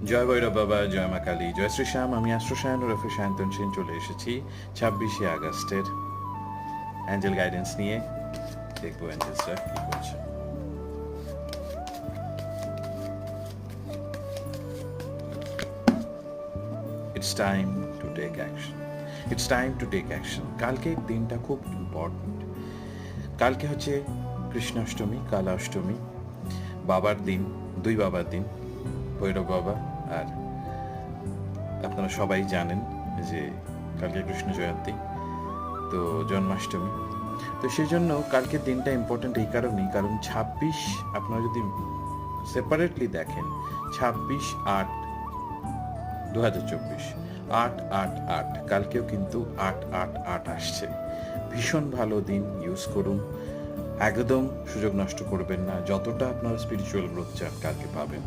জয় ভৈরব বাবা, জয় মা কালী, জয় শ্রীশ্যাম। আমি অ্যাস্ট্রোসায়ন ওরফে সায়ন্তন সেন চলে এসেছি 26শে আগস্টের অ্যাঞ্জেল গাইডেন্স নিয়ে। দেখবো অ্যাঞ্জেলসরা কি করছে। It's time to take action. It's time to take action. কালকের দিনটা খুব ইম্পর্ট্যান্ট। কালকে হচ্ছে কৃষ্ণাষ্টমী, কালা অষ্টমী, বাবার দিন, দুই বাবার দিন, ভৈরব বাবা। আর আপনারা সবাই জানেন যে কালকে কৃষ্ণ জয়ন্তী, তো জন্মাষ্টমী। তো সেই জন্য কালকের দিনটা ইম্পর্ট্যান্ট এই কারণেই, কারণ 26 আপনারা যদি সেপারেটলি দেখেন, 26/8/2024, 8/8/8, কালকেও কিন্তু 8/8/8 আসছে। ভীষণ ভালো দিন, ইউজ করুন, একদম সুযোগ নষ্ট করবেন না। যতটা আপনারা স্পিরিচুয়াল গ্রোথ চান কালকে পাবেন।